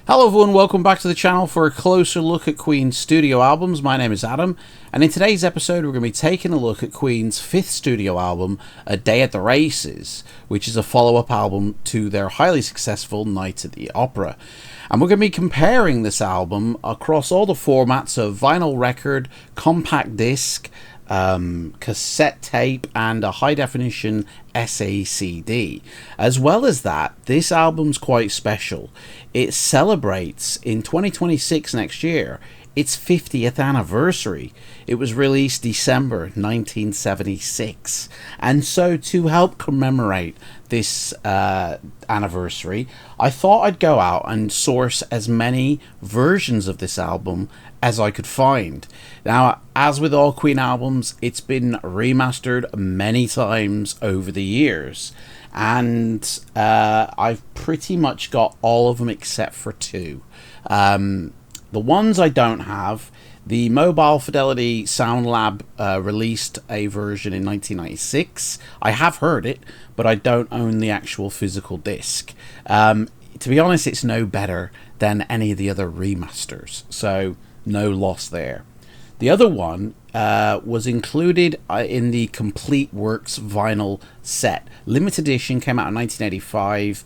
Hello everyone, welcome back to the channel for a closer look at Queen's studio albums. My name is Adam, and in today's episode we're going to be taking a look at Queen's fifth studio album, A Day at the Races, which is a follow-up album to their highly successful Night at the Opera. And we're going to be comparing this album across all the formats of vinyl record, compact disc, cassette tape, and a high definition SACD. As well as that, this album's quite special. It celebrates in 2026 next year its 50th anniversary. It was released December 1976, and so to help commemorate this anniversary, I thought I'd go out and source as many versions of this album as I could find. Now, as with all Queen albums, it's been remastered many times over the years, and I've pretty much got all of them except for two. The ones I don't have, the Mobile Fidelity Sound Lab released a version in 1996. I have heard it, but I don't own the actual physical disc. To be honest, it's no better than any of the other remasters, so no loss there. The other one was included in the Complete Works vinyl set. Limited edition, came out in 1985.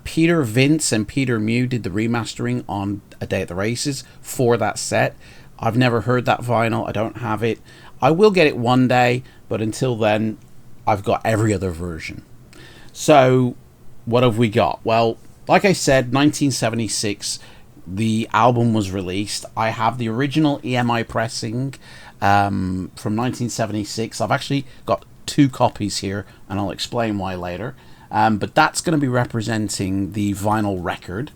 Peter Vince and Peter Mew did the remastering on A Day at the Races for that set. I've never heard that vinyl. I don't have it. I will get it one day, but until then, I've got every other version. So, what have we got? Well, like I said, 1976, the album was released. I have the original EMI pressing from 1976. I've actually got two copies here, and I'll explain why later. But that's going to be representing the vinyl record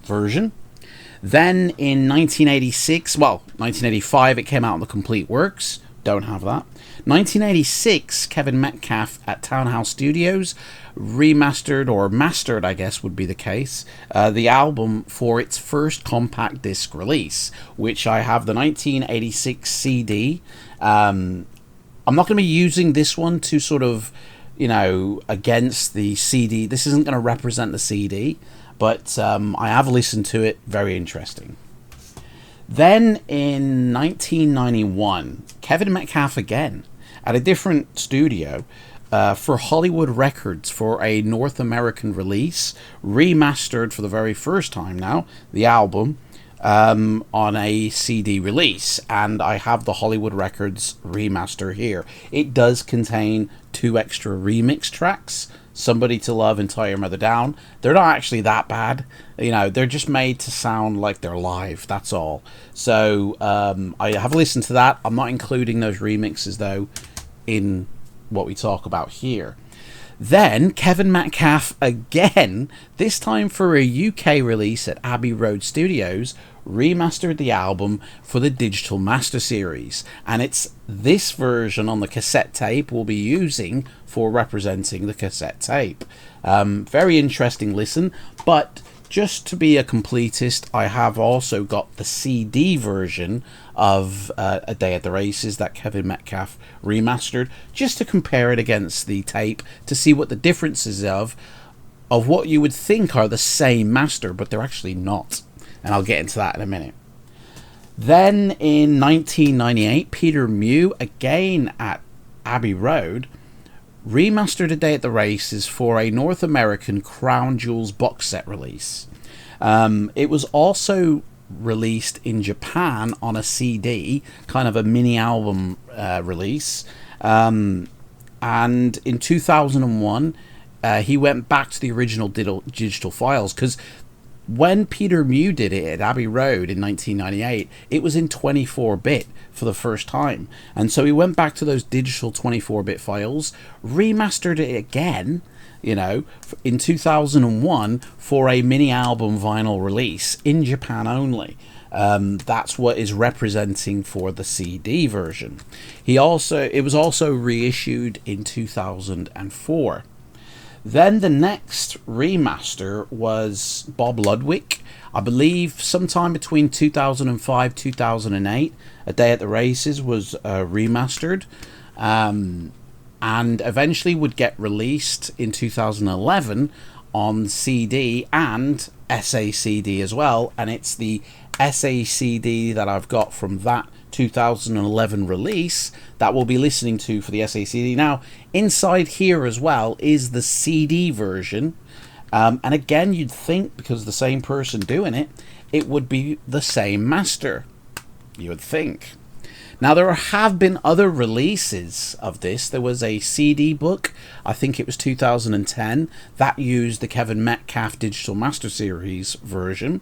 version. Then in 1986, well, 1985, it came out on the Complete Works. Don't have that. 1986, Kevin Metcalf at Townhouse Studios remastered, or mastered, I guess would be the case, the album for its first compact disc release, which I have the 1986 CD. I'm not going to be using this one to sort of, you know, against the CD. This isn't going to represent the CD, but I have listened to it. Very interesting. Then in 1991, Kevin Metcalf again at a different studio for Hollywood Records for a North American release, remastered for the very first time now, the album on a CD release, and I have the Hollywood Records remaster here. It does contain two extra remix tracks, Somebody to Love and Tie Your Mother Down. They're not actually that bad, you know, they're just made to sound like they're live, that's all. So I have listened to that. I'm not including those remixes though in what we talk about here. Then Kevin Metcalf again, this time for a UK release at Abbey Road Studios, remastered the album for the Digital Master Series, and it's this version on the cassette tape we'll be using for representing the cassette tape. Very interesting listen, but just to be a completist, I have also got the CD version of A Day at the Races that Kevin Metcalf remastered, just to compare it against the tape to see what the differences of what you would think are the same master, but they're actually not. And I'll get into that in a minute. Then in 1998, Peter Mew, again at Abbey Road, remastered A Day at the Races for a North American Crown Jewels box set release. It was also released in Japan on a CD, kind of a mini album release. And in 2001, he went back to the original digital files, because when Peter Mew did it at Abbey Road in 1998, it was in 24-bit for the first time. And so he went back to those digital 24-bit files, remastered it again, you know, in 2001 for a mini album vinyl release in Japan only. That's what is representing for the CD version. It was also reissued in 2004. Then the next remaster was Bob Ludwig. I believe sometime between 2005 2008, A Day at the Races was remastered, and eventually would get released in 2011 on CD and SACD as well, and it's the SACD that I've got from that 2011 release that we'll be listening to for the SACD. Now, inside here as well is the CD version, and again, you'd think because the same person doing it, it would be the same master. You would think. Now, there have been other releases of this. There was a CD book, I think it was 2010, that used the Kevin Metcalf Digital Master Series version.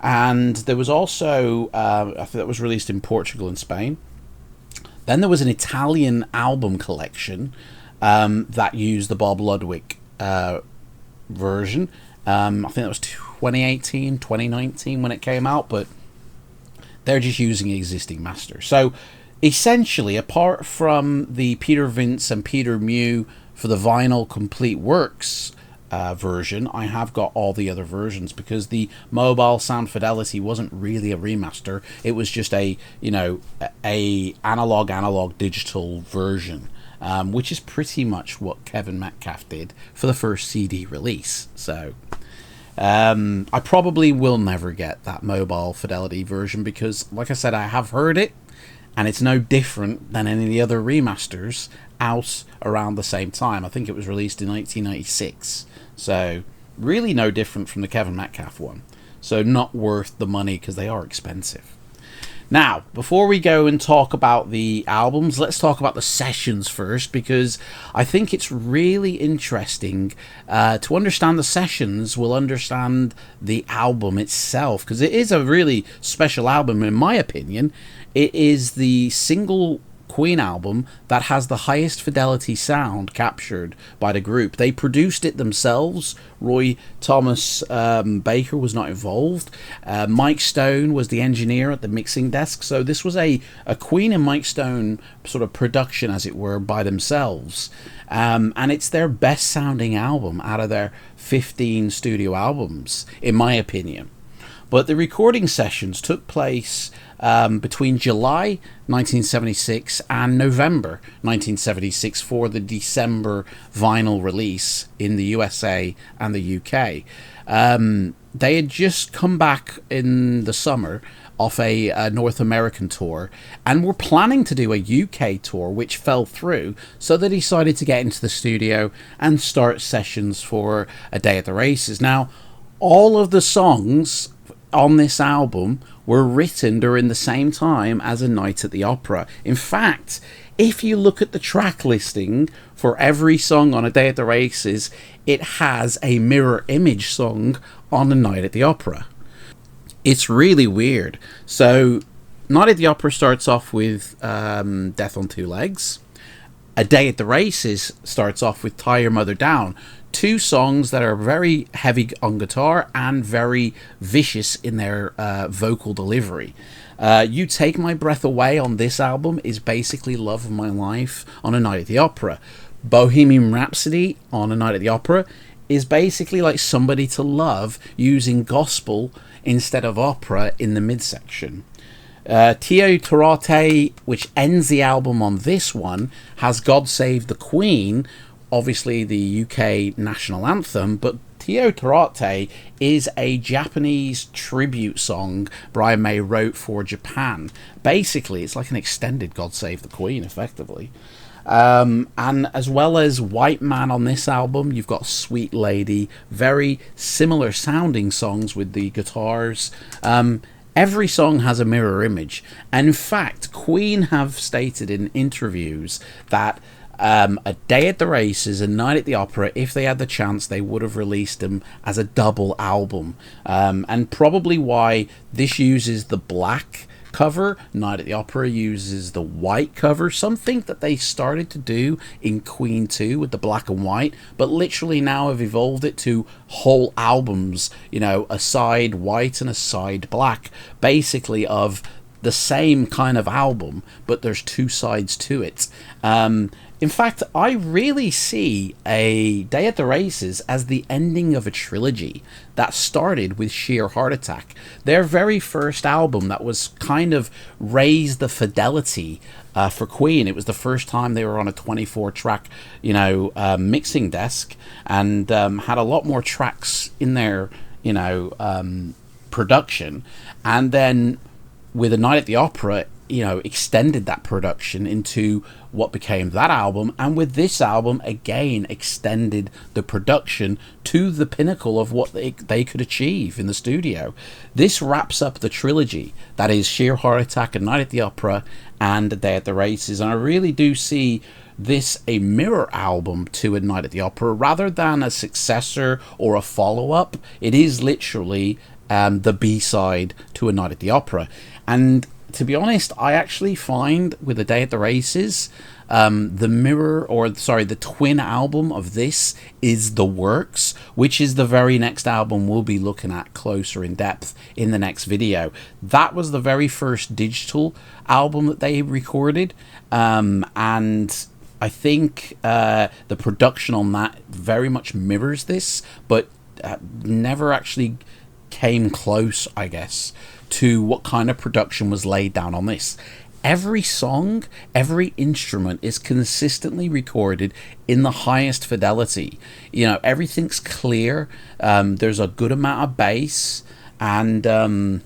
And there was also, I think that was released in Portugal and Spain. Then there was an Italian album collection that used the Bob Ludwig version. I think that was 2018, 2019 when it came out, but they're just using existing masters. So essentially, apart from the Peter Vince and Peter Mew for the vinyl complete works version, I have got all the other versions because the mobile sound fidelity wasn't really a remaster. It was just a, you know, a analog digital version, which is pretty much what Kevin Metcalf did for the first CD release. So I probably will never get that mobile fidelity version because, like I said, I have heard it and it's no different than any of the other remasters out around the same time. I think it was released in 1996, so really no different from the Kevin Metcalf one. So not worth the money because they are expensive. Now, before we go and talk about the albums, let's talk about the sessions first, because I think it's really interesting to understand the sessions. We'll understand the album itself, because it is a really special album, in my opinion. It is the single Queen album that has the highest fidelity sound captured by the group. They produced it themselves. Roy Thomas Baker was not involved. Mike Stone was the engineer at the mixing desk. So this was a Queen and Mike Stone sort of production, as it were, by themselves. And it's their best sounding album out of their 15 studio albums, in my opinion. But the recording sessions took place between July 1976 and November 1976 for the December vinyl release in the USA and the UK. They had just come back in the summer off a North American tour and were planning to do a UK tour, which fell through, so they decided to get into the studio and start sessions for A Day at the Races. Now, all of the songs on this album were written during the same time as A Night at the Opera. In fact, if you look at the track listing for every song on A Day at the Races, it has a mirror image song on A Night at the Opera. It's really weird. So, Night at the Opera starts off with Death on Two Legs. A Day at the Races starts off with Tie Your Mother Down. Two songs that are very heavy on guitar and very vicious in their vocal delivery. You Take My Breath Away on this album is basically Love of My Life on A Night at the Opera. Bohemian Rhapsody on A Night at the Opera is basically like Somebody to Love using gospel instead of opera in the midsection. Tio Torate, which ends the album on this one, has God Save the Queen, obviously the UK national anthem, but Tio Torate is a Japanese tribute song Brian May wrote for Japan. Basically, it's like an extended God Save the Queen, effectively. And as well as White Man on this album, you've got Sweet Lady, very similar sounding songs with the guitars. Every song has a mirror image. And in fact, Queen have stated in interviews that A Day at the Races and Night at the Opera, if they had the chance, they would have released them as a double album. And probably why this uses the black cover, Night at the Opera uses the white cover, something that they started to do in Queen 2 with the black and white, but literally now have evolved it to whole albums, you know, a side white and a side black, basically of the same kind of album, but there's two sides to it. In fact, I really see A Day at the Races as the ending of a trilogy that started with Sheer Heart Attack. Their very first album that was kind of raised the fidelity for Queen. It was the first time they were on a 24-track, mixing desk, and had a lot more tracks in there, you know, production, and then with A Night at the Opera, you know, extended that production into what became that album, and with this album again extended the production to the pinnacle of what they could achieve in the studio. This wraps up the trilogy that is Sheer Heart Attack, A Night at the Opera, and A Day at the Races, and I really do see this a mirror album to A Night at the Opera rather than a successor or a follow-up. It is literally the B-side to A Night at the Opera. And to be honest, I actually find with A Day at the Races, the twin album of this is The Works, which is the very next album we'll be looking at closer in depth in the next video. That was the very first digital album that they recorded, and I think the production on that very much mirrors this, but never actually came close, I guess, to what kind of production was laid down on this. Every song, every instrument is consistently recorded in the highest fidelity. You know, everything's clear. There's a good amount of bass, and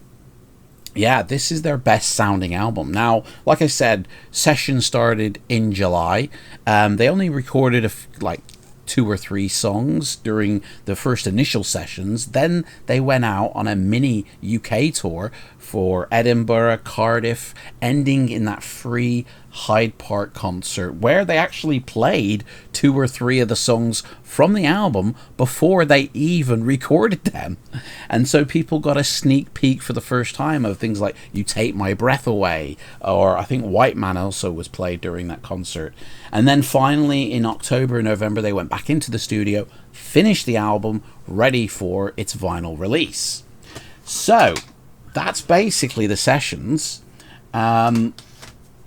yeah, this is their best sounding album. Now, like I said, sessions started in July. They only recorded like 2 or 3 songs during the first initial sessions. Then they went out on a mini UK tour for Edinburgh, Cardiff, ending in that free Hyde Park concert where they actually played 2 or 3 of the songs from the album before they even recorded them. And so people got a sneak peek for the first time of things like You Take My Breath Away, or I think White Man also was played during that concert. And then finally in October and November they went back into the studio, finished the album, ready for its vinyl release. So that's basically the sessions.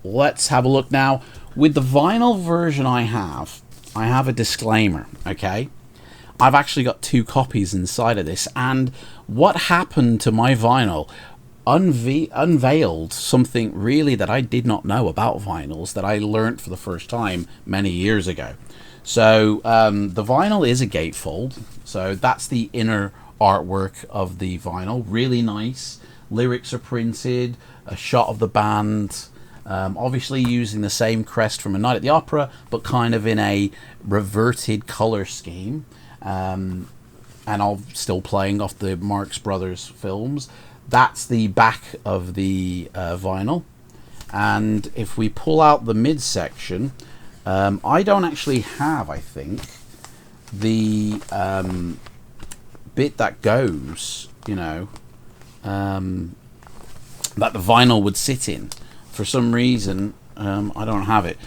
Let's have a look now. With the vinyl version I have a disclaimer, okay? I've actually got 2 copies inside of this, and what happened to my vinyl unveiled something really that I did not know about vinyls that I learned for the first time many years ago. So the vinyl is a gatefold, so that's the inner artwork of the vinyl. Really nice. Lyrics are printed, a shot of the band, obviously using the same crest from A Night at the Opera, but kind of in a reverted color scheme, and I'm still playing off the Marx Brothers films. That's the back of the vinyl, and if we pull out the midsection, I don't actually have, I think, the bit that goes, you know, that the vinyl would sit in. For some reason, I don't have it.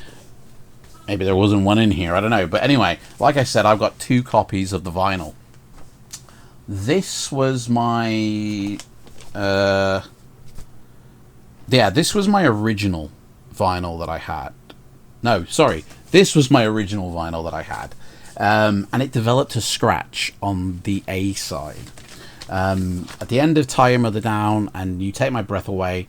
Maybe there wasn't one in here, I don't know. But anyway, like I said, I've got 2 copies of the vinyl. This was my... this was my original vinyl that I had. No, sorry. This was my original vinyl that I had. And it developed a scratch on the A side. At the end of Tie Mother Down and You Take My Breath Away,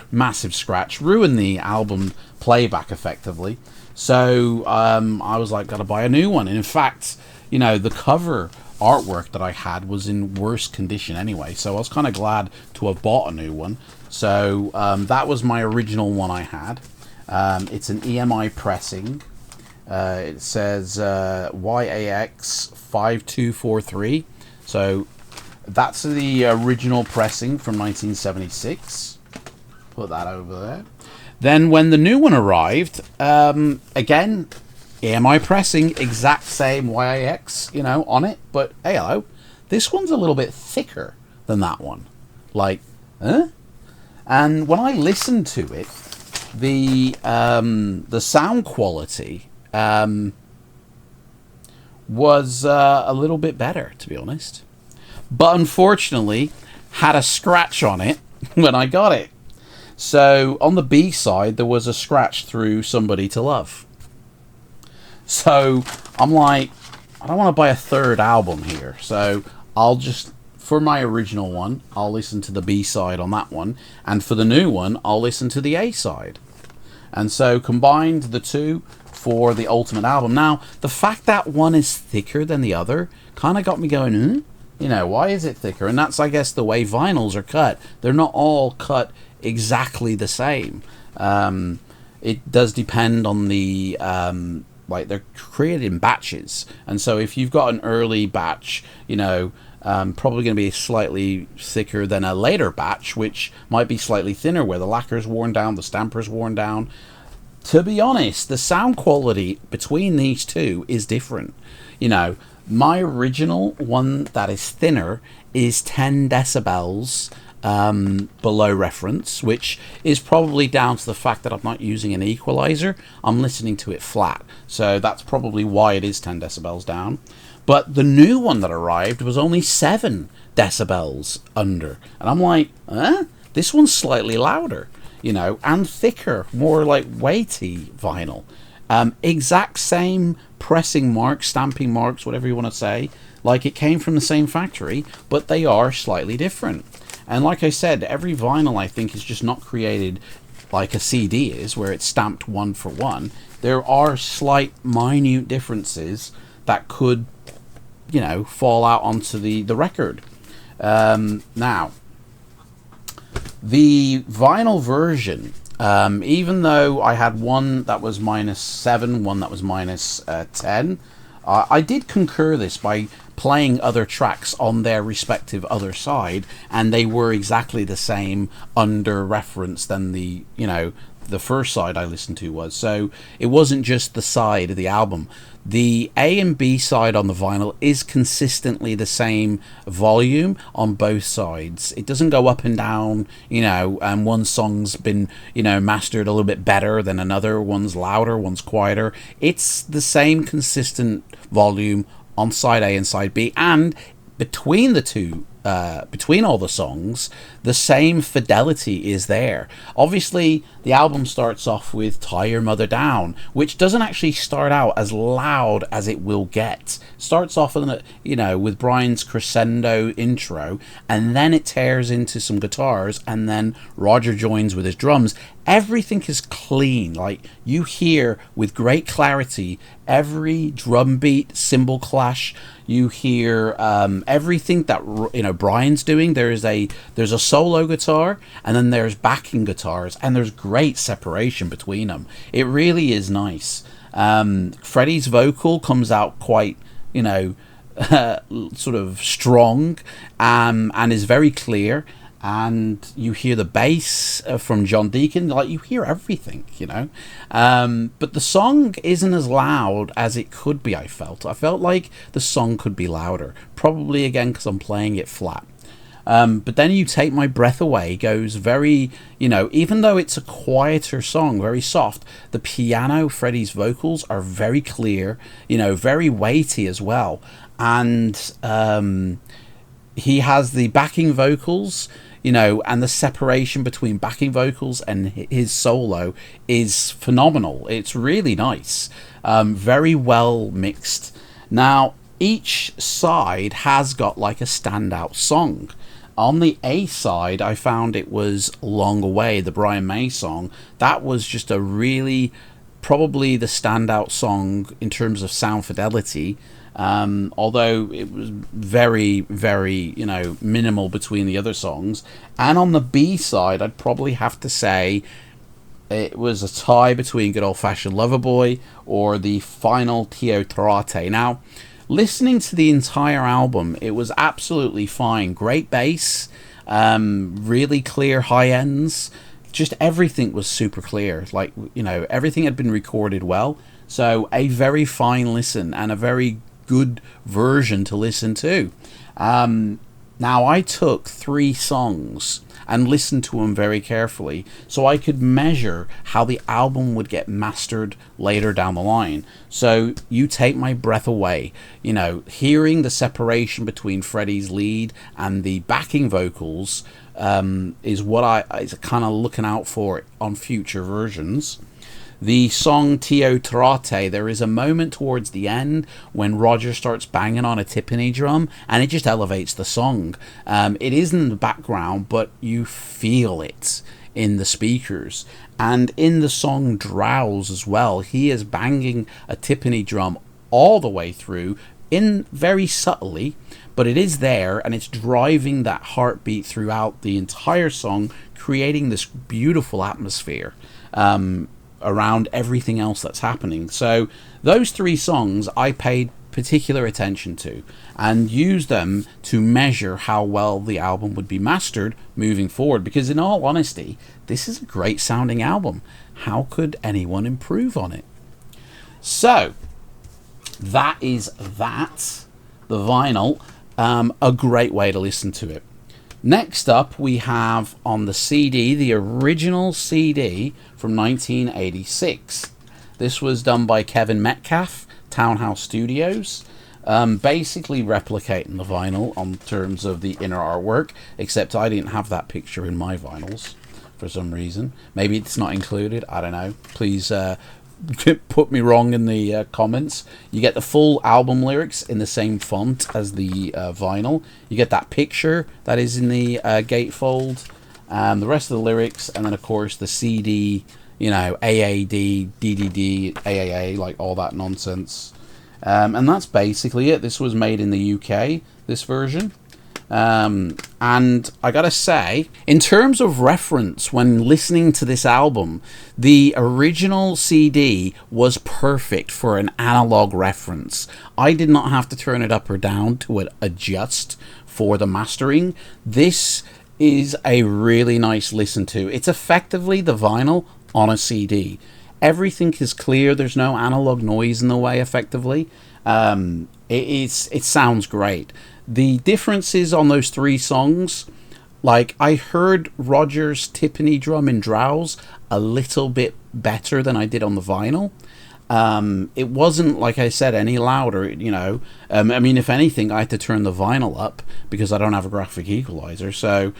massive scratch, ruined the album playback effectively. So I was like, gotta buy a new one. And in fact, you know, the cover artwork that I had was in worse condition anyway, so I was kind of glad to have bought a new one. So that was my original one I had. It's an EMI pressing. It says YAX 5243. So that's the original pressing from 1976. Put that over there. Then when the new one arrived, again, EMI pressing, exact same YAX, you know, on it. But hey, hello, this one's a little bit thicker than that one. Like, huh? And when I listened to it, the sound quality was a little bit better, to be honest. But unfortunately, had a scratch on it when I got it. So on the B side, there was a scratch through Somebody to Love. So I'm like, I don't want to buy a third album here. So I'll just, for my original one, I'll listen to the B side on that one. And for the new one, I'll listen to the A side. And so combined the two for the Ultimate album. Now, the fact that one is thicker than the other kind of got me going, you know, why is it thicker? And that's, I guess, the way vinyls are cut. They're not all cut exactly the same. It does depend on the like, they're created in batches, and so if you've got an early batch, you know, probably going to be slightly thicker than a later batch, which might be slightly thinner, where the lacquer's worn down, the stamper's worn down. To be honest, the sound quality between these two is different. You know, my original one that is thinner is 10 decibels below reference, which is probably down to the fact that I'm not using an equalizer. I'm listening to it flat, so that's probably why it is 10 decibels down. But the new one that arrived was only 7 decibels under, and I'm like, this one's slightly louder, you know, and thicker, more like weighty vinyl. Exact same pressing marks, stamping marks, whatever you want to say, like it came from the same factory, but they are slightly different. And like I said, every vinyl, I think, is just not created like a CD is, where it's stamped one for one. There are slight, minute differences that could, you know, fall out onto the record. Now, the vinyl version, even though I had one that was -7, one that was -10, I did concur this by playing other tracks on their respective other side, and they were exactly the same under reference than the, you know, the first side I listened to was. So it wasn't just the side of the album. The A and B side on the vinyl is consistently the same volume on both sides. It doesn't go up and down, you know, and one song's been, you know, mastered a little bit better than another, one's louder, one's quieter. It's the same consistent volume on side A and side B, and between the two, between all the songs, the same fidelity is there. Obviously, the album starts off with Tie Your Mother Down, which doesn't actually start out as loud as it will get. Starts off, you know, with Brian's crescendo intro, and then it tears into some guitars, and then Roger joins with his drums. Everything is clean. Like, you hear with great clarity every drum beat, cymbal clash. You hear everything that, you know, Brian's doing. There's a solo guitar, and then there's backing guitars, and there's great separation between them. It really is nice. Freddie's vocal comes out quite, you know, sort of strong, and is very clear. And you hear the bass from John Deacon, like, you hear everything, you know. But the song isn't as loud as it could be, I felt like the song could be louder, probably again because I'm playing it flat. But then You Take My Breath Away goes very, you know, even though it's a quieter song, very soft, the piano, Freddie's vocals are very clear, you know, very weighty as well. And he has the backing vocals, you know, and the separation between backing vocals and his solo is phenomenal. It's really nice. Very well mixed. Now, each side has got like a standout song. On the A side, I found it was Long Away, the Brian May song. That was just a really, probably the standout song in terms of sound fidelity. Although it was very, very, you know, minimal between the other songs. And on the B side, I'd probably have to say it was a tie between Good Old Fashioned Loverboy or the final Tio Torate. Now, listening to the entire album, it was absolutely fine. Great bass, really clear high ends. Just everything was super clear. Like, you know, everything had been recorded well. So a very fine listen and a very good version to listen to. Now, I took 3 songs and listened to them very carefully so I could measure how the album would get mastered later down the line. So You Take My Breath Away, you know, hearing the separation between Freddie's lead and the backing vocals is what I kind of looking out for on future versions. The song Tio Torate, there is a moment towards the end when Roger starts banging on a timpani drum, and it just elevates the song. It is in the background, but you feel it in the speakers. And in the song Drowse as well, he is banging a timpani drum all the way through, in very subtly, but it is there, and it's driving that heartbeat throughout the entire song, creating this beautiful atmosphere around everything else that's happening. So those 3 songs I paid particular attention to and used them to measure how well the album would be mastered moving forward, because in all honesty, this is a great sounding album. How could anyone improve on it? So that is that, the vinyl, a great way to listen to it. Next up, we have on the CD, the original CD from 1986. This was done by Kevin Metcalf, Townhouse Studios, basically replicating the vinyl on terms of the inner artwork, except I didn't have that picture in my vinyls for some reason. Maybe it's not included, I don't know. Please put me wrong in the comments. You get the full album lyrics in the same font as the vinyl. You get that picture that is in the gatefold, the rest of the lyrics, and then of course the CD, you know, AAD, DDD, AAA, like all that nonsense. And that's basically it. This was made in the UK, this version. And I gotta say, in terms of reference, when listening to this album, the original CD was perfect for an analog reference. I did not have to turn it up or down to adjust for the mastering. This is a really nice listen to. It's effectively the vinyl on a CD. Everything is clear. There's no analog noise in the way, effectively. It sounds great. The differences on those 3 songs, like I heard Roger's timpani drum in Drowse a little bit better than I did on the vinyl. It wasn't, like I said, any louder, you know. I mean, if anything, I had to turn the vinyl up because I don't have a graphic equalizer. So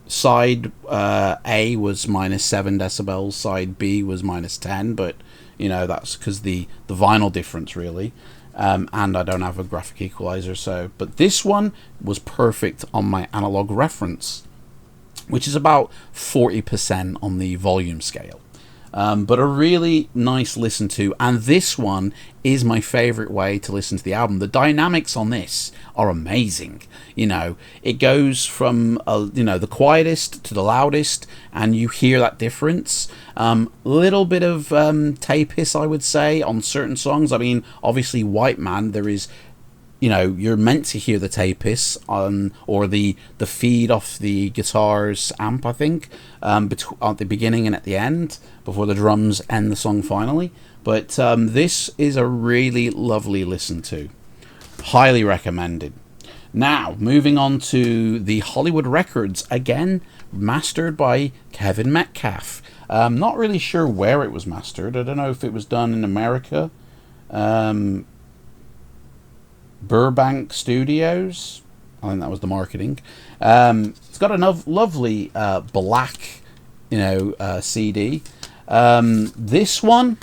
side A was -7 decibels, side B was -10, but you know, that's because the vinyl difference, really. And I don't have a graphic equalizer, so, but this one was perfect on my analog reference, which is about 40% on the volume scale. But a really nice listen to, and this one is my favorite way to listen to the album. The dynamics on this are amazing. You know, it goes from the quietest to the loudest, and you hear that difference. Little bit of tape hiss, I would say, on certain songs. I mean, obviously White Man, there is, you know, you're meant to hear the tape hiss on, or the feed off the guitar's amp, I think, at the beginning and at the end, before the drums end the song finally. But this is a really lovely listen to. Highly recommended. Now, moving on to the Hollywood Records, again, mastered by Kevin Metcalf. Not really sure where it was mastered. I don't know if it was done in America. Burbank Studios, I think that was the marketing. It's got a lovely black, CD. This one,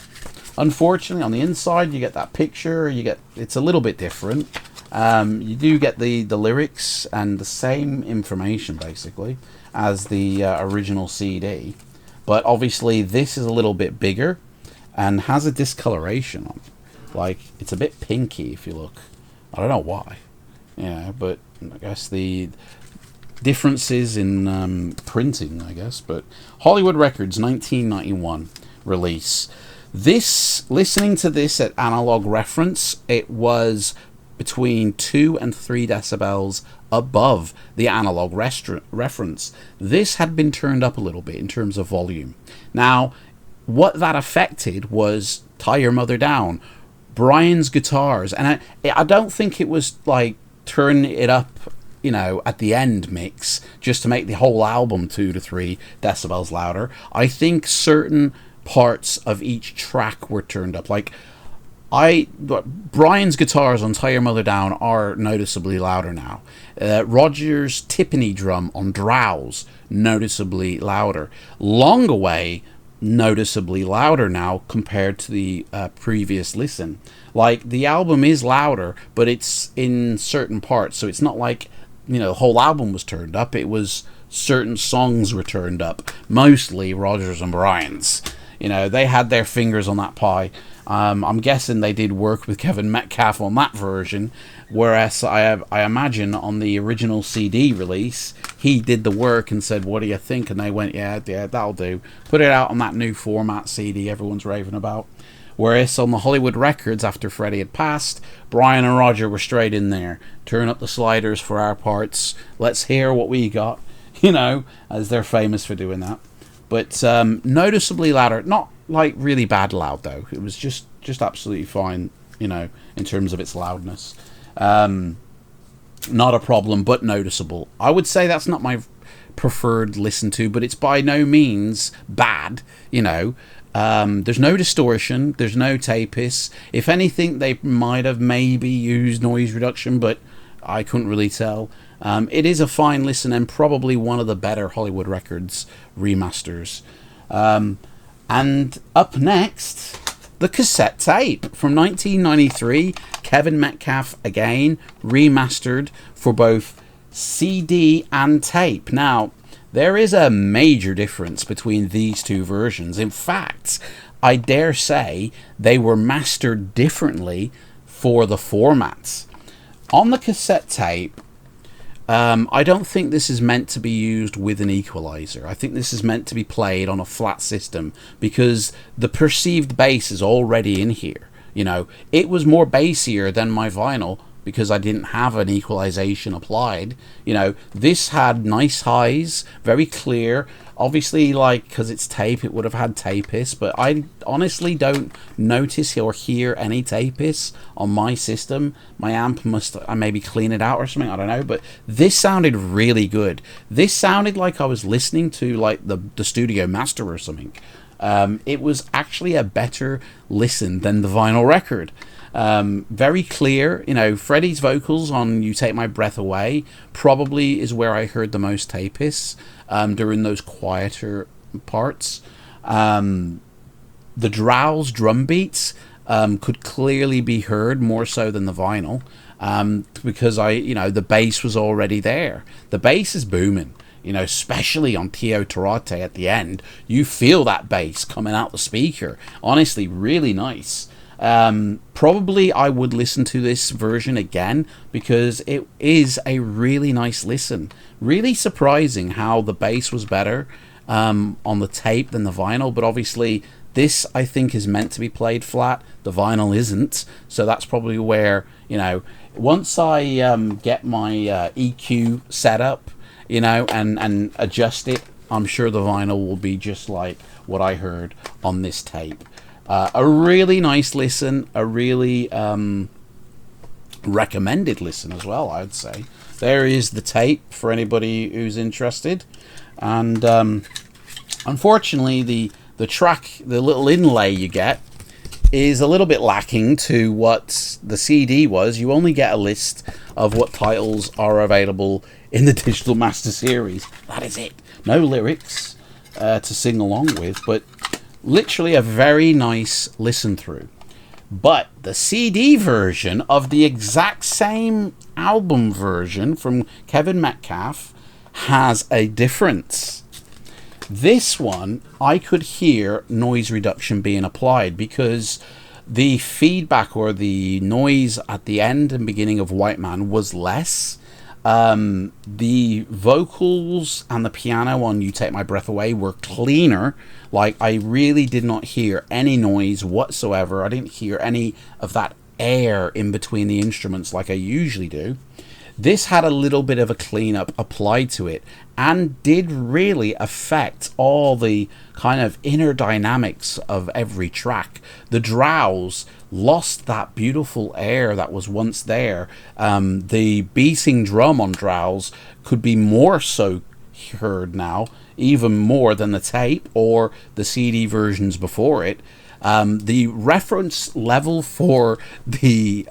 unfortunately, on the inside you get that picture. It's a little bit different. You do get the lyrics and the same information basically as the original CD, but obviously this is a little bit bigger and has a discoloration on it. Like, it's a bit pinky if you look. I don't know why. Yeah, but I guess the differences in printing, I guess. But Hollywood Records, 1991 release. Listening to this at analog reference, it was between 2 and 3 decibels above the analog reference. This had been turned up a little bit in terms of volume. Now, what that affected was Tie Your Mother Down, Brian's guitars, and I don't think it was like turn it up, at the end mix just to make the whole album 2 to 3 decibels louder. I think certain parts of each track were turned up. Like, Brian's guitars on Tie Your Mother Down are noticeably louder now. Roger's timpani drum on Drowse, noticeably louder. Long Away, noticeably louder now compared to the previous listen. Like, the album is louder, but it's in certain parts, so it's not like the whole album was turned up. It was certain songs were turned up, mostly Rodgers and Brian's. You know, they had their fingers on that pie. I'm guessing they did work with Kevin Metcalf on that version, whereas I imagine on the original CD release, he did the work and said, what do you think? And they went, yeah, that'll do. Put it out on that new format CD everyone's raving about. Whereas on the Hollywood records, after Freddie had passed, Brian and Roger were straight in there. Turn up the sliders for our parts. Let's hear what we got, you know, as they're famous for doing that. But noticeably louder. Not like really bad loud, though. It was just absolutely fine, you know, in terms of its loudness. Not a problem, but noticeable. I would say that's not my preferred listen to, but it's by no means bad, you know. There's no distortion, there's no tape hiss. If anything, they might have maybe used noise reduction, but I couldn't really tell. It is a fine listen and probably one of the better Hollywood Records remasters. And up next, the cassette tape from 1993, Kevin Metcalf again, remastered for both CD and tape. Now, there is a major difference between these two versions. In fact, I dare say they were mastered differently for the formats. On the cassette tape, I don't think this is meant to be used with an equalizer. I think this is meant to be played on a flat system because the perceived bass is already in here. You know, it was more bassier than my vinyl because I didn't have an equalization applied. You know, this had nice highs, very clear. Obviously, like, because it's tape, it would have had tape hiss, but I honestly don't notice or hear any tape hiss on my system. My amp must maybe clean it out or something, I don't know, but this sounded really good. This sounded like I was listening to, like, the Studio Master or something. It was actually a better listen than the vinyl record. Very clear, you know. Freddie's vocals on You Take My Breath Away probably is where I heard the most tape hiss during those quieter parts. The Drow's drum beats could clearly be heard more so than the vinyl because the bass was already there. The bass is booming, you know, especially on Tio Torate at the end. You feel that bass coming out the speaker. Honestly, really nice. Probably I would listen to this version again because it is a really nice listen. Really surprising how the bass was better on the tape than the vinyl, but obviously this I think is meant to be played flat. The vinyl isn't, so that's probably where, you know, once I get my EQ set up, you know, and adjust it, I'm sure the vinyl will be just like what I heard on this tape. A really nice listen, a really recommended listen as well, I'd say. There is the tape for anybody who's interested. And unfortunately, the track, the little inlay you get, is a little bit lacking to what the CD was. You only get a list of what titles are available in the Digital Master Series. That is it. No lyrics to sing along with, but literally a very nice listen through. But the CD version of the exact same album version from Kevin Metcalf has a difference. This one, I could hear noise reduction being applied because the feedback or the noise at the end and beginning of White Man was less. The vocals and the piano on You Take My Breath Away were cleaner. Like, I really did not hear any noise whatsoever. I didn't hear any of that air in between the instruments like I usually do. This had a little bit of a cleanup applied to it and did really affect all the kind of inner dynamics of every track. The Drows lost that beautiful air that was once there. The beating drum on Drows could be more so heard now, even more than the tape or the CD versions before it. The reference level for the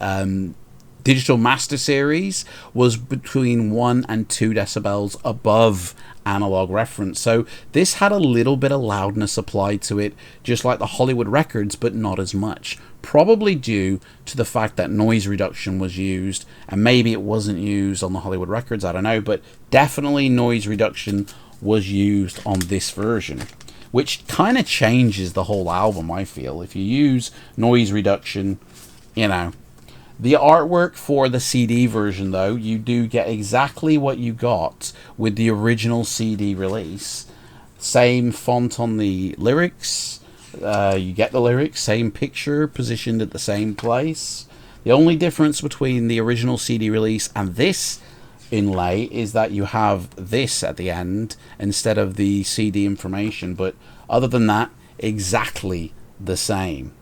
Digital Master Series was between 1 and 2 decibels above analog reference. So this had a little bit of loudness applied to it, just like the Hollywood records, but not as much. Probably due to the fact that noise reduction was used, and maybe it wasn't used on the Hollywood records, I don't know, but definitely noise reduction was used on this version, which kind of changes the whole album, I feel. If you use noise reduction, you know. The artwork for the CD version, though, you do get exactly what you got with the original CD release. Same font on the lyrics. You get the lyrics, same picture, positioned at the same place. The only difference between the original CD release and this inlay is that you have this at the end instead of the CD information. But other than that, exactly the same.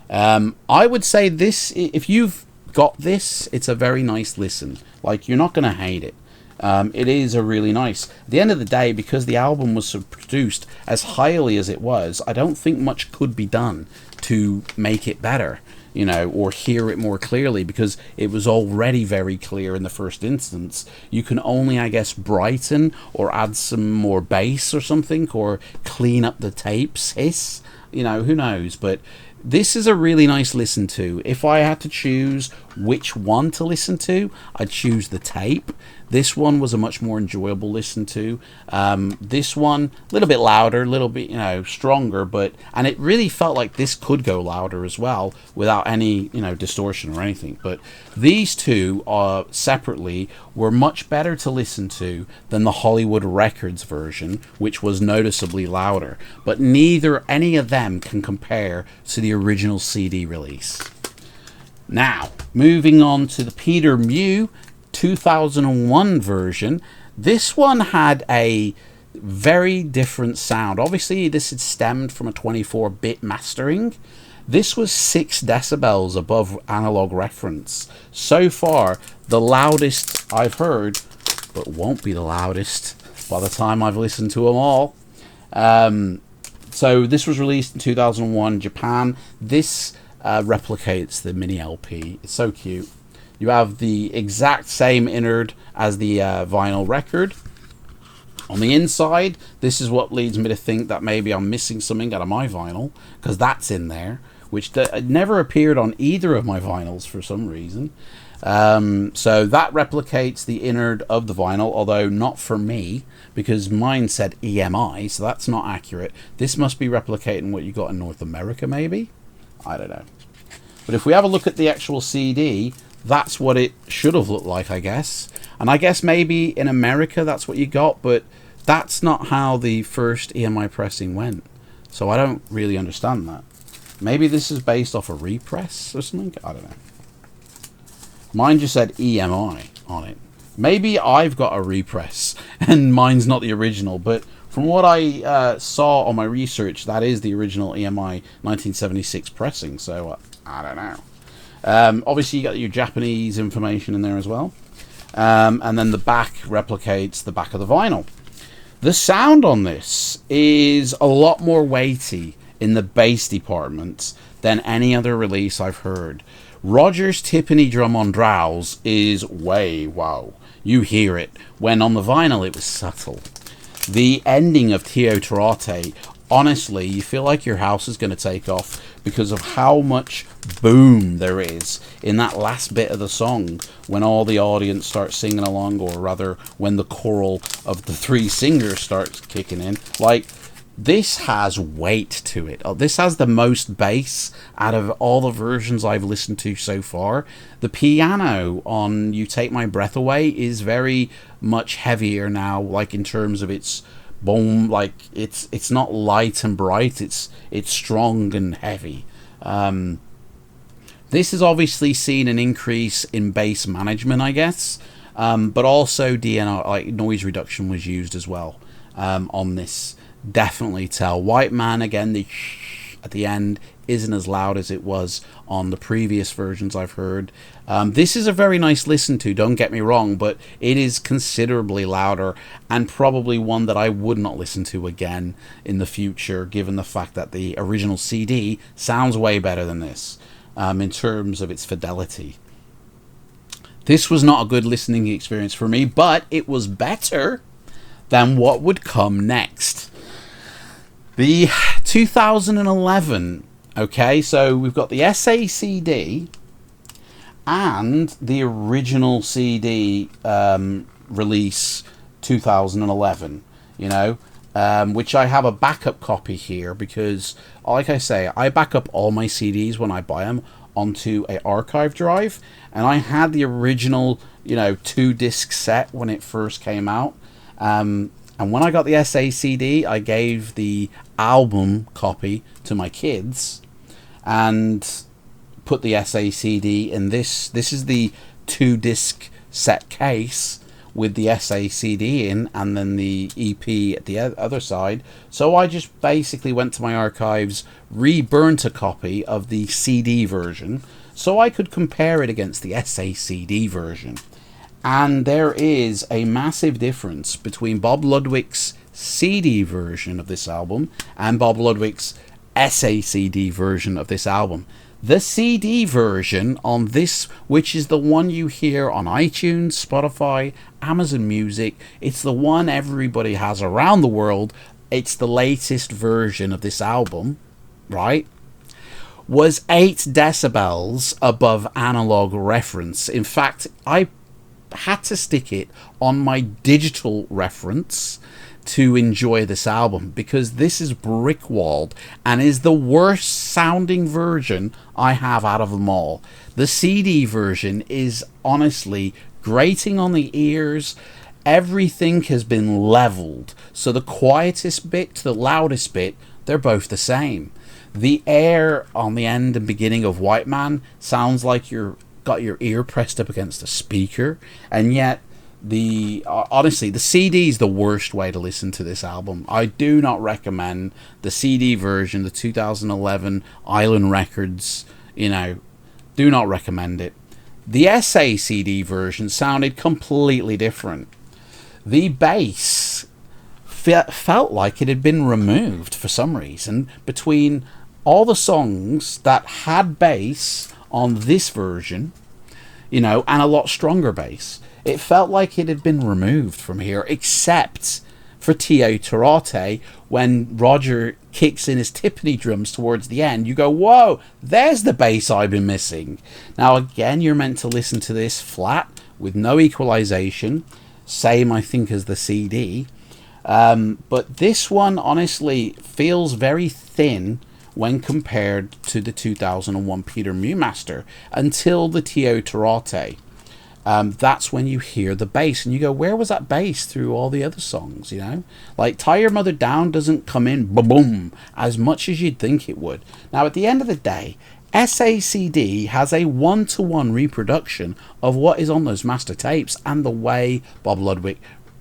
I would say this, if you've got this, it's a very nice listen. Like, you're not going to hate it. It is a really nice. At the end of the day, because the album was produced as highly as it was, I don't think much could be done to make it better, you know, or hear it more clearly, because it was already very clear in the first instance. You can only, I guess, brighten or add some more bass or something, or clean up the tapes hiss, you know, who knows. But this is a really nice listen to. If I had to choose which one to listen to, I'd choose the tape. This one was a much more enjoyable listen to. This one, a little bit louder, a little bit, you know, stronger, and it really felt like this could go louder as well without any, you know, distortion or anything. But these two separately were much better to listen to than the Hollywood Records version, which was noticeably louder. But any of them can compare to the original CD release. Now, moving on to the Peter Mew 2001 version. This one had a very different sound. Obviously, this had stemmed from a 24-bit mastering. This was 6 decibels above analog reference. So far, the loudest I've heard, but won't be the loudest by the time I've listened to them all. So this was released in 2001 Japan. This replicates the mini LP. It's so cute. You have the exact same innard as the vinyl record. On the inside, this is what leads me to think that maybe I'm missing something out of my vinyl, because that's in there, which never appeared on either of my vinyls for some reason. So that replicates the innard of the vinyl, although not for me, because mine said EMI, so that's not accurate. This must be replicating what you got in North America, maybe? I don't know. But if we have a look at the actual CD, that's what it should have looked like, I guess. And I guess maybe in America that's what you got, but that's not how the first EMI pressing went. So I don't really understand that. Maybe this is based off a repress or something? I don't know. Mine just said EMI on it. Maybe I've got a repress and mine's not the original, but from what I saw on my research, that is the original EMI 1976 pressing, so I don't know. Obviously, you got your Japanese information in there as well. And then the back replicates the back of the vinyl. The sound on this is a lot more weighty in the bass department than any other release I've heard. Roger's Tiffany drum on Drowse is way wow. You hear it, when on the vinyl it was subtle. The ending of Tio Torate, honestly, you feel like your house is going to take off because of how much boom there is in that last bit of the song when all the audience starts singing along, or rather when the choral of the 3 singers starts kicking in. Like, this has weight to it. This has the most bass out of all the versions I've listened to so far. The piano on You Take My Breath Away is very much heavier now, like in terms of its boom, like it's not light and bright, it's strong and heavy. This has obviously seen an increase in bass management, I guess, but also DNR, like noise reduction, was used as well on this. Definitely tell. White Man, again, the at the end isn't as loud as it was on the previous versions I've heard. This is a very nice listen to, don't get me wrong, but it is considerably louder, and probably one that I would not listen to again in the future, given the fact that the original CD sounds way better than this in terms of its fidelity. This was not a good listening experience for me, but it was better than what would come next. The 2011, okay, so we've got the SACD and the original CD release 2011, you know, which I have a backup copy here because, like I say, I back up all my CDs when I buy them onto a archive drive, and I had the original, you know, 2-disc set when it first came out. And when I got the SACD, I gave the album copy to my kids and put the SACD in this. This is the 2-disc set case with the SACD in, and then the EP at the other side. So I just basically went to my archives, re-burnt a copy of the CD version so I could compare it against the SACD version. And there is a massive difference between Bob Ludwig's CD version of this album and Bob Ludwig's SACD version of this album. The CD version on this, which is the one you hear on iTunes, Spotify, Amazon Music, it's the one everybody has around the world, it's the latest version of this album, right, was 8 decibels above analog reference. In fact, I had to stick it on my digital reference to enjoy this album, because this is brick-walled and is the worst sounding version I have out of them all. The CD version is honestly grating on the ears. Everything has been leveled, so the quietest bit to the loudest bit, they're both the same. The air on the end and beginning of White Man sounds like you're got your ear pressed up against a speaker, and yet honestly, the CD is the worst way to listen to this album. I do not recommend the CD version, the 2011 Island Records, you know, do not recommend it. The SACD version sounded completely different. The bass felt like it had been removed for some reason between all the songs that had bass on this version, you know, and a lot stronger bass. It felt like it had been removed from here, except for Tio Torate. When Roger kicks in his timpani drums towards the end, you go, whoa, there's the bass I've been missing. Now, again, you're meant to listen to this flat with no equalization. Same, I think, as the CD. But this one, honestly, feels very thin when compared to the 2001 Peter Mewmaster until the Tio Torate. That's when you hear the bass and you go, where was that bass through all the other songs, you know? Like, Tie Your Mother Down doesn't come in boom as much as you'd think it would. Now, at the end of the day, SACD has a 1-to-1 reproduction of what is on those master tapes and the way Bob Ludwig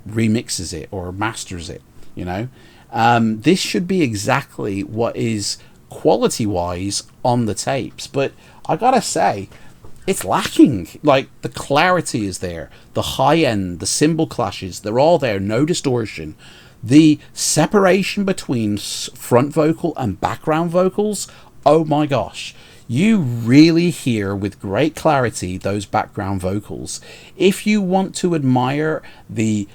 remixes it or masters it, you know? This should be exactly what is quality-wise on the tapes, but I gotta say, it's lacking. Like, the clarity is there, the high end, the cymbal clashes, they're all there, no distortion. The separation between front vocal and background vocals, oh my gosh, you really hear with great clarity those background vocals. If you want to admire the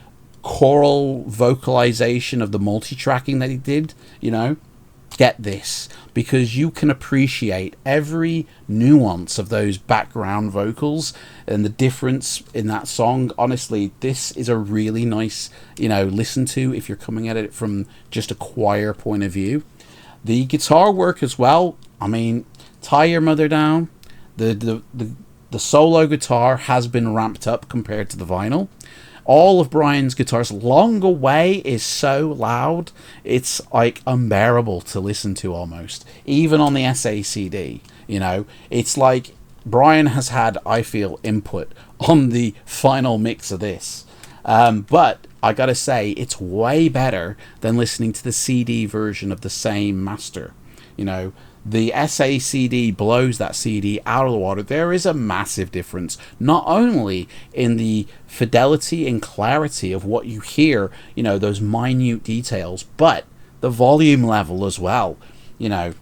choral vocalization of the multi-tracking that he did, you know, get this, because you can appreciate every nuance of those background vocals and the difference in that song. Honestly, this is a really nice, you know, listen to if you're coming at it from just a choir point of view. The guitar work as well, I mean, Tie Your Mother Down, the solo guitar has been ramped up compared to the vinyl. All of Brian's guitars, Long Away is so loud, it's like unbearable to listen to almost. Even on the SACD, you know, it's like Brian has had, I feel, input on the final mix of this. But I gotta say, it's way better than listening to the CD version of the same master. You know, the SACD blows that CD out of the water. There is a massive difference, not only in the fidelity and clarity of what you hear, you know, those minute details, but the volume level as well. You know,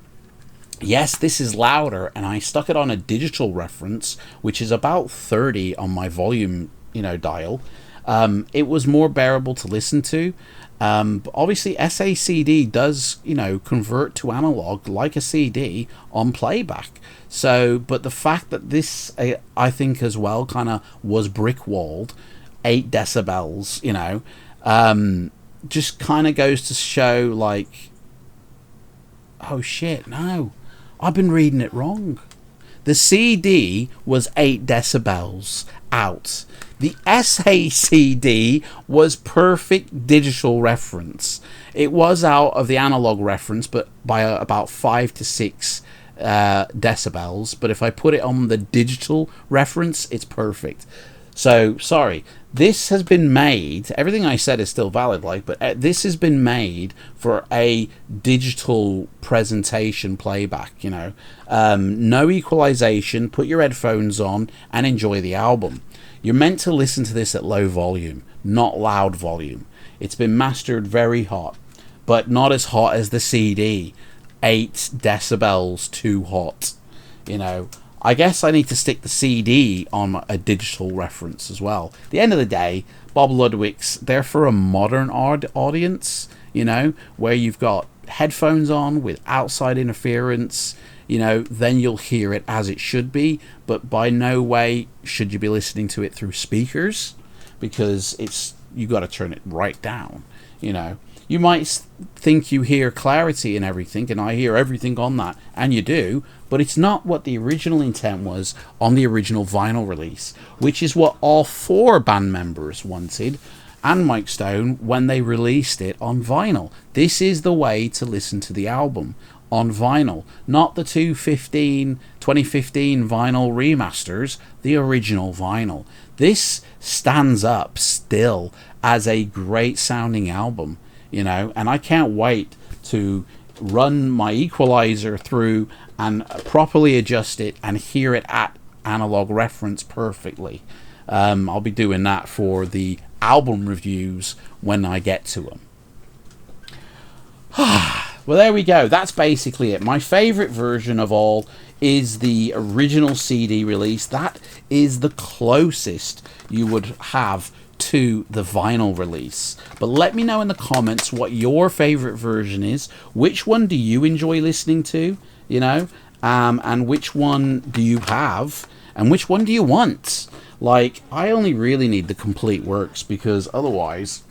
yes, this is louder, and I stuck it on a digital reference, which is about 30 on my volume, dial. It was more bearable to listen to. But obviously, SACD does, convert to analog like a CD on playback. So, but the fact that this, I think as well, kind of was brick walled, 8 decibels, just kind of goes to show, like, oh shit, no, I've been reading it wrong. The CD was 8 decibels out. The SACD was perfect digital reference. It was out of the analog reference, but by about 5 to 6 decibels. But if I put it on the digital reference, it's perfect. So, sorry. This has been made, everything I said is still valid, but this has been made for a digital presentation playback, no equalization, put your headphones on and enjoy the album. You're meant to listen to this at low volume, not loud volume. It's been mastered very hot, but not as hot as the CD. 8 decibels too hot, I guess I need to stick the CD on a digital reference as well. At the end of the day, Bob Ludwig's, they're for a modern audience, where you've got headphones on with outside interference, then you'll hear it as it should be, but by no way should you be listening to it through speakers, because you got to turn it right down, You might think you hear clarity and everything, and I hear everything on that, and you do, but it's not what the original intent was on the original vinyl release, which is what all 4 band members wanted, and Mike Stone, when they released it on vinyl. This is the way to listen to the album, on vinyl, not the 2015 vinyl remasters, the original vinyl. This stands up still as a great sounding album. And I can't wait to run my equalizer through and properly adjust it and hear it at analog reference perfectly. I'll be doing that for the album reviews when I get to them. Well, there we go. That's basically it. My favorite version of all is the original CD release. That is the closest you would have to the vinyl release. But let me know in the comments what your favorite version is. Which one do you enjoy listening to, and which one do you have, and which one do you want? Like, I only really need the complete works, because otherwise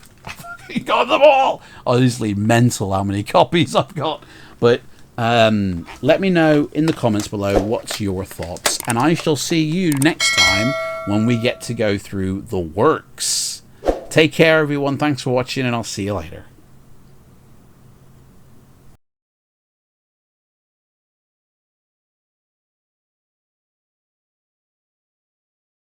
you got them all. Honestly, mental how many copies I've got. But let me know in the comments below what's your thoughts, and I shall see you next time when we get to go through the works. Take care, everyone. Thanks for watching, and I'll see you later.